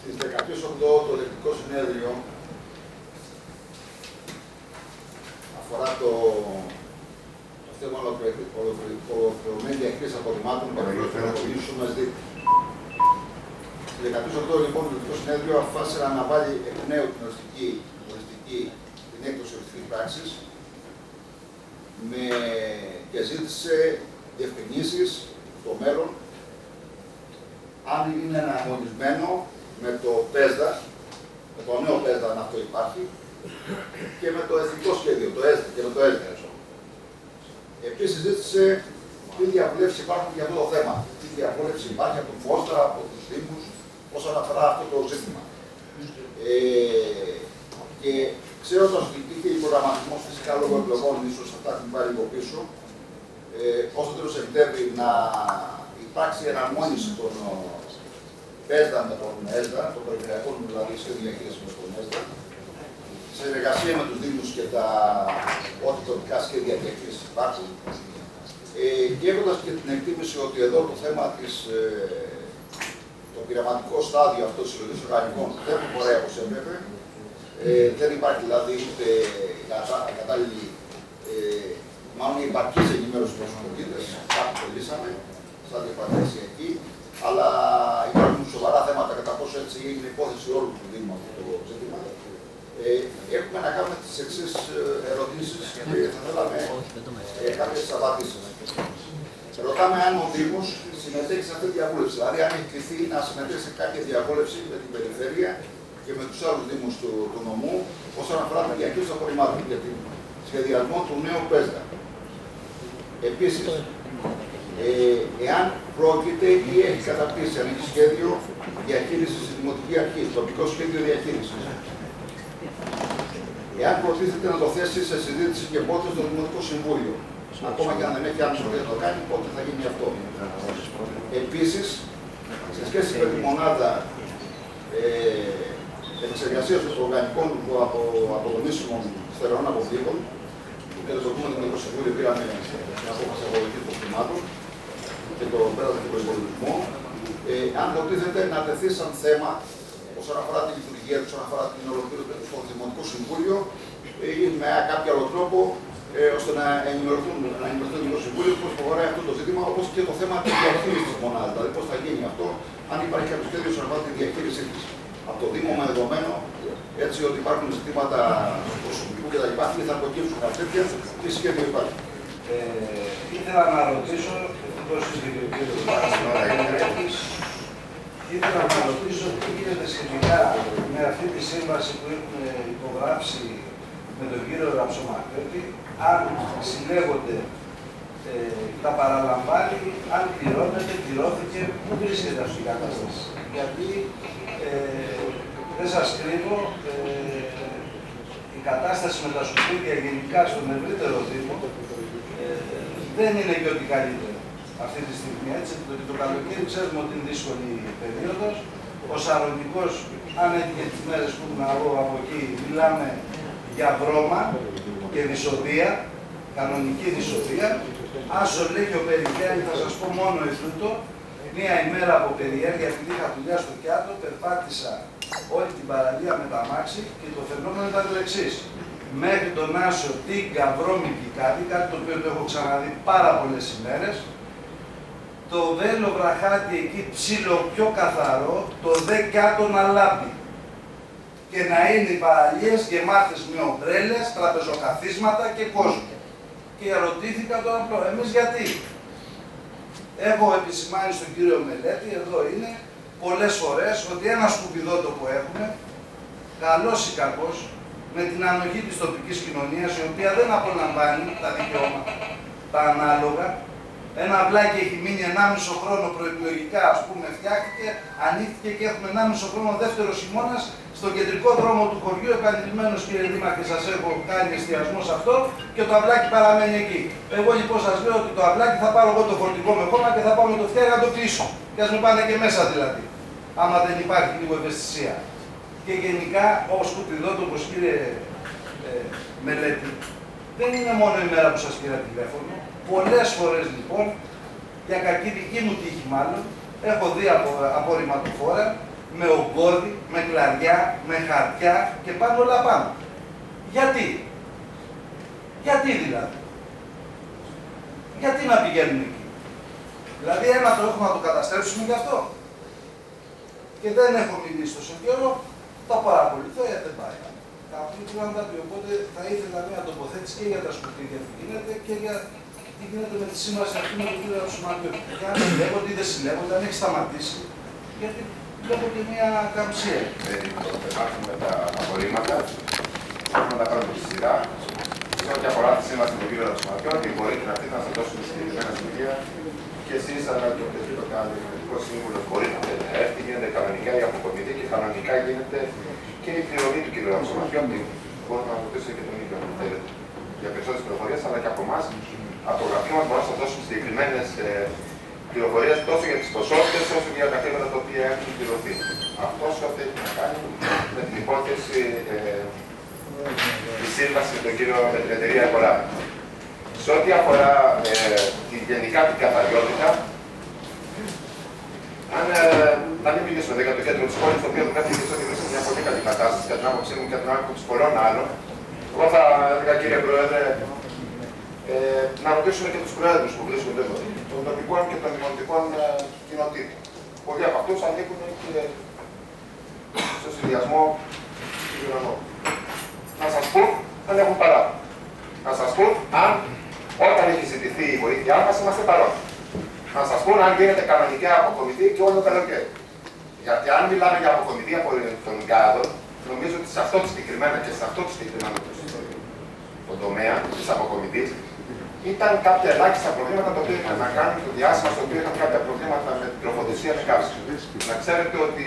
Στις 13/8 το Ελεκτικό Συνέδριο αφορά το θέμα ολοκληρωμένη διαχείριση απορριμμάτων και απολογήσεων μας δει. Στις 13/8 λοιπόν το Ελεκτικό Συνέδριο αποφάσισε να αναβάλει εκ νέου την έκδοση οριστικής πράξης και ζήτησε διευκρινήσεις στο μέλλον αν είναι εναρμονισμένο με το ΠΕΣΔΑ, με το νέο ΠΕΣΔΑ αν αυτό υπάρχει, και με το εθνικό σχέδιο, το ΕΣΔΑ και με το ΕΣΔΑ. Επίσης ζήτησε τι διαβουλεύσεις υπάρχουν για αυτό το θέμα. Τι διαβούλευση υπάρχει από τον ΦΟΣΤΑ, από τους Δήμους, όσον αφορά αυτό το ζήτημα. Και ξέροντας ότι υπήρχε προγραμματισμό φυσικά λόγω εκλογών, ίσως αυτά την πάρει λίγο πίσω, ως το τέλος Σεπτέμβρη να υπάρξει εναρμόνιση των ΠΕΣΔΑ με τον ΕΣΔΑ, των περιφερειακών δηλαδή σχέδιο διαχείριση με τον ΕΣΔΑ, σε συνεργασία με τους Δήμους και τα ό,τι τοπικά σχέδια διαχείρισης υπάρχουν. Και έχοντας και την εκτίμηση ότι εδώ το θέμα το πειραματικό στάδιο αυτό της συλλογής οργανικών δεν προχωράει όπως έπρεπε. Δεν υπάρχει δηλαδή ούτε κατάλληλη, μάλλον η επαρκής ενημέρωση προς τους πολίτες, κάτι που λύσαμε, στα διαπραγματεύσεις εκεί, αλλά υπάρχουν σοβαρά θέματα κατά πόσο έτσι είναι υπόθεση όλου του Δήμου αυτό το ζήτημα. Έχουμε να κάνουμε τις εξής ερωτήσεις και θα θέλαμε κάποιες απαντήσεις. Ρωτάμε αν ο Δήμος συμμετέχει σε αυτή τη διαβούλευση, δηλαδή αν έχει κληθεί να συμμετέχει σε κάποια διαβούλευση με την περιφέρεια και με τους άλλους Δήμους του νομού όσον αφορά τη διαχείριση των απορριμμάτων για τον σχεδιασμό του νέου ΠΕΣΔΑ. Επίσης, εάν πρόκειται ή έχει καταρτήσει αν έχει σχέδιο διαχείρισης στη Δημοτική Αρχή, τοπικό σχέδιο διαχείρισης. Εάν προτίθεται να το θέσει σε συζήτηση και πότε στο Δημοτικό Συμβούλιο. Ακόμα και αν δεν έχει άμεσο να το κάνει, πότε θα γίνει αυτό. Επίσης, σε σχέση με τη μονάδα επεξεργασίας των οργανικών αποδομήσιμων στερεών αποβλήτων, που και το Δημοτικό Συμβούλιο πήραμε την απόφαση αγωγικής των χρημάτων και το πέρασε τον προϋπολογισμό, αν προτίθεται να τεθεί σαν θέμα όσον αφορά τη λειτουργία του, όσον αφορά την ολοκλήρωση στο Δημοτικό Συμβούλιο ή με κάποιο άλλο τρόπο, ώστε να ενημερωθούν το Δημοτικό Συμβούλιο πώς προχωράει αυτό το ζήτημα, όπως και το θέμα της διαχείρισης της μονάδας. Δηλαδή, πώς θα γίνει αυτό, αν υπάρχει κάποιο σχέδιο όσον αφορά τη διαχείρισή της από το Δήμο με δεδομένο, έτσι ότι υπάρχουν ζητήματα προσωπικού κτλ. Τι θα προκύψουν κάτι τέτοια, τι σχέδιο υπάρχει. Ήθελα να ρωτήσω, ήθελα να ρωτήσω τι γίνεται σχετικά με αυτή τη σύμβαση που έχουμε υπογράψει με τον κύριο Ραψομακρέτη, αν συλλέγονται, τα παραλαμβάνει, αν πληρώνεται, πληρώθηκε, πού βρίσκεται αυτή η κατάσταση. Γιατί δεν σας κρύβω, η κατάσταση με τα σκουπίδια γενικά στον ευρύτερο Δήμο δεν είναι και ό,τι καλύτερο αυτή τη στιγμή. Έτσι, το καλοκαίρι ξέρουμε ότι είναι δύσκολη η περίοδος. Ο Σαρονικός, αν έτυχε τις μέρες που ήμουν εγώ από εκεί, μιλάμε για βρώμα και δυσοδεία, κανονική δυσοδεία. Άσο λέει ο περιφέρειας, θα σας πω μόνο ετούτο, μία ημέρα από περιέργεια, επειδή είχα δουλειά στο Κιάτο, περπάτησα όλη την παραλία με τα μάξι και το φαινόμενο ήταν το εξής. Μέχρι τον Άσο, Τίγκα, βρώμικη κάτι το οποίο το έχω ξαναδεί πάρα πολλές ημέρες. Το βέλο βραχάτι εκεί ψήλο πιο καθαρό, το δε κάτω να λάμπει. Και να είναι οι παραλίες γεμάτες με ομπρέλες, τραπεζοκαθίσματα και κόσμο. Και ερωτήθηκα τώρα εμείς γιατί. Έχω επισημάνει στον κύριο Μελέτη, εδώ είναι, πολλές φορές ότι ένα σκουπιδότοπο έχουμε, καλός ή κακός, με την ανοχή της τοπικής κοινωνίας, η οποία δεν απολαμβάνει τα δικαιώματα, τα ανάλογα. Ένα αυλάκι έχει μείνει 1,5 χρόνο προεκλογικά, ας πούμε, φτιάχτηκε, ανοίχθηκε και έχουμε 1,5 χρόνο δεύτερος χειμώνας στον κεντρικό δρόμο του χωριού. Επανειλημμένος, κύριε Δήμαρχε, σας έχω κάνει εστιασμό σε αυτό και το αυλάκι παραμένει εκεί. Εγώ λοιπόν σας λέω ότι το αυλάκι θα πάρω εγώ το φορτικό με χώμα και θα πάω με το φτιάρι να το κλείσω. Και ας με πάνε και μέσα δηλαδή, άμα δεν υπάρχει λίγο ευαισθησία. Και γενικά, ο σκουπιδότοπος, κύριε Μελέτη, δεν είναι μόνο η μέρα που σας πήρα τηλέφωνο. Πολλές φορές λοιπόν, για κακή δική μου τύχη μάλλον, έχω δει απορριμματοφόρα με ογκώδη, με κλαριά, με χαρτιά και πάνε όλα πάνω. Γιατί? Γιατί δηλαδή? Γιατί να πηγαίνουν εκεί? Δηλαδή ένα το έχουμε να το καταστρέψουμε γι' αυτό. Και δεν έχω μιλήσει τόσο καιρό, θα παρακολουθώ γιατί δεν πάει. Κάποιοι θέλουν να τα πει, οπότε θα ήθελα μια τοποθέτηση και για τα σκουπίδια που γίνεται και για τι γίνεται με τη σύμβαση αυτή με τον κύριο Αψουμανιώτη. Και αν συλλέγονται ή δεν συλλέγονται, αν έχει σταματήσει, γιατί βλέπω και μια καμψία. Έχουμε τα απορρίμματα, έχουμε να τα πάρουμε στη σειρά. Σε ό,τι αφορά τη σύμβαση με τον κύριο Αψουμανιώτη, μπορείτε να έρθετε να σα δώσουμε συγκεκριμένα στοιχεία και εσεί, αλλά και οποιοδήποτε άλλο δημοτικό σύμβουλο μπορείτε να έρθει. Γίνεται κανονικά η αποκομιδή και κανονικά γίνεται και η πληρωμή του κύριου Αψουμανιώτη. Μπορείτε να ρωτήσετε και τον ίδιο αν θέλετε για περισσότερες πληροφορίες, αλλά και από εμάς. Από το γραφείο μας μπορούμε να σας δώσουμε συγκεκριμένες πληροφορίες τόσο για τις ποσότητες όσο και για τα χρήματα τα οποία έχουν πληρωθεί. Αυτό ό,τι έχει να κάνει με την υπόθεση τη σύμβαση με τον κύριο με την εταιρεία Αγορά. Σε ό,τι αφορά γενικά την καθαριότητα, αν μην μιλήσουμε για το κέντρο της πόλης, το οποίο το κάτι είναι σε μια πολύ καλή κατάσταση, κατά την άποψή μου και κατά την άποψη πολλών άλλων, εγώ θα έλεγα, κύριε Πρόεδρε, να ρωτήσουμε και τους πρόεδρους που βρίσκονται εδώ, των τοπικών και των δημοτικών κοινοτήτων. Πολλοί από αυτούς ανήκουν και στο συνδυασμό του κοινωνικού. Να σας πούν αν έχουν παράπονο. Να σας πούν αν όταν έχει ζητηθεί η βοήθειά μας είμαστε παρόν. Να σας πούν αν γίνεται κανονικά αποκομιδή και όλο το καλοκαίρι. Γιατί αν μιλάμε για αποκομιδή από τον γκάδο, νομίζω ότι σε αυτό το συγκεκριμένο και σε αυτό το συγκεκριμένο το τομέα της αποκομιδής ήταν κάποια ελάχιστα προβλήματα τα οποία είχαν να κάνουν το διάστημα στο οποίο είχαν κάποια προβλήματα με την τροφοδοσία με καύση. Να ξέρετε ότι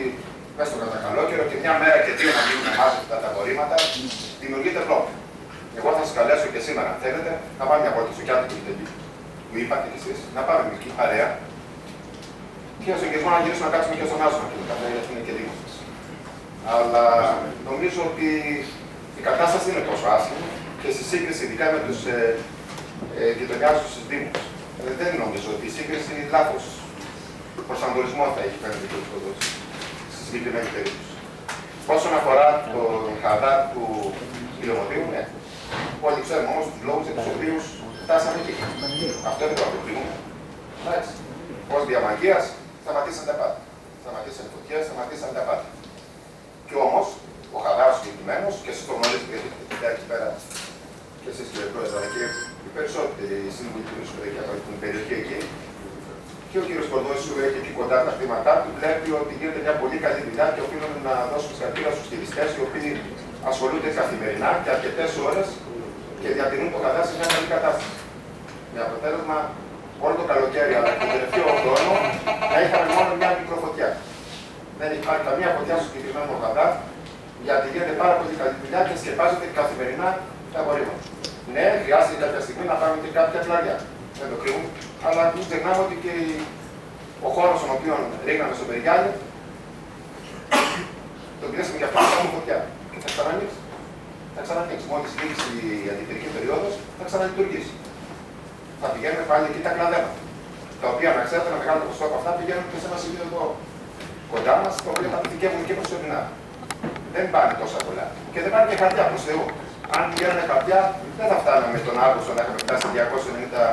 μέσα στο κατακαλόκαιρο και μια μέρα και δύο να μείνουν μάζετα τα απορρίμματα δημιουργείται πρόβλημα. Εγώ θα σας καλέσω και σήμερα, αν θέλετε, να πάμε μια βόλτα στο Κιάτικο που είπατε κι εσείς, να πάμε με εκεί παρέα και στον καιρό να γυρίσουμε να κάτσουμε και στον άσμα και το καφέ, γιατί είναι και λίγο μας. Αλλά νομίζω ότι η κατάσταση είναι τόσο άσχημη και στη σύγκριση ειδικά με τους γειτονιάζους στους Δήμους. Δεν νομίζω ότι η σύγκριση λάθος προσανατολισμό θα έχει κάνει το δικαιοδόση στη συγκεκριμένη περίπτωση. Όσον αφορά το χαδά του Ηλιομοτίου, ναι. Όλοι ξέρουμε όμως τους λόγους για τους οποίους φτάσαμε εκεί. Αυτό είναι το αποκρίνουμε. Εντάξει. Ως διαμαγείας σταματήσαν τα πάντα. Σταματήσαν οι φωτιές, σταματήσαν τα πάντα. Κι όμως, ο χαδάος συγκεκριμένος, και εσείς το γνωρίζετε γιατί έχετε εκεί πέρα, και εσείς κύριε Πρόεδρε, αλλά και οι περισσότεροι σύμβουλοι που βρίσκονται εκεί από την περιοχή εκεί, και ο κύριος Κορδόσης έχει εκεί κοντά τα κτήματά του, βλέπει ότι γίνεται μια πολύ καλή δουλειά και οφείλουμε να δώσουμε συγχαρητήρια στους χειριστές οι οποίοι ασχολούνται καθημερινά και αρκετές ώρες και διατηρούν το χαδά σε μια καλή κατάσταση. Με αποτέλεσμα όλο το καλοκαίρι αλλά και τον τελευταίο χρόνο να είχαμε μόνο μια μικροφωτιά. Δεν έχει πάρει καμία φωτιά στο συγκεκριμένο χαδά, γιατί γίνεται πάρα πολύ καλή δουλειά και σκεπάζεται καθημερινά τα απορρίμματα. Ναι, χρειάζεται κάποια στιγμή να πάμε και κάποια κλαριά. Δεν το κρύβουμε, αλλά μην ξεχνάμε ότι και ο χώρος στον οποίο ρίχναμε στο Περιγιάννη τον κλείσαμε και αυτό να κάνουμε φωτιά. Και θα ξανανοίξει. Θα ξανανοίξει. Μόλις λήξει η αντιπυρική περίοδος, θα ξαναλειτουργήσει. Θα πηγαίνουμε πάλι εκεί τα κλαδέματα. Τα οποία, να ξέρετε, ένα μεγάλο ποσοστό από αυτά πηγαίνουν και σε ένα σημείο εδώ κοντά μας, τα οποία θα πηγαίνουν και προσωρινά. Δεν πάνε τόσα πολλά. Και δεν πάνε και χαρτιά προς Θεού. Αν πηγαίνουν χαρτιά, δεν θα φτάναμε τον Αύγουστο να έχουμε φτάσει 290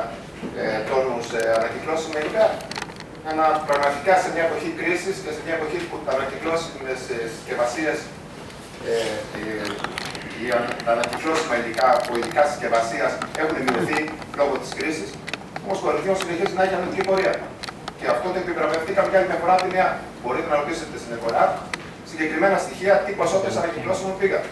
τόνους ανακυκλώσιμων υλικά. Αλλά πραγματικά σε μια εποχή κρίσης και σε μια εποχή που τα ανακυκλώσιμες συσκευασίες, τα ανακυκλώσιμα υλικά από υλικά συσκευασίας έχουν μειωθεί λόγω της κρίσης, όμως το αριθμό συνεχίζει να έχει ανωδική πορεία. Και αυτό το επιβραβευτήκαμε για άλλη μια φορά από τη νέα. Μπορείτε να ρωτήσετε στην αγορά συγκεκριμένα στοιχεία τι ποσότητες ανακυκλώσιμων πήγαν.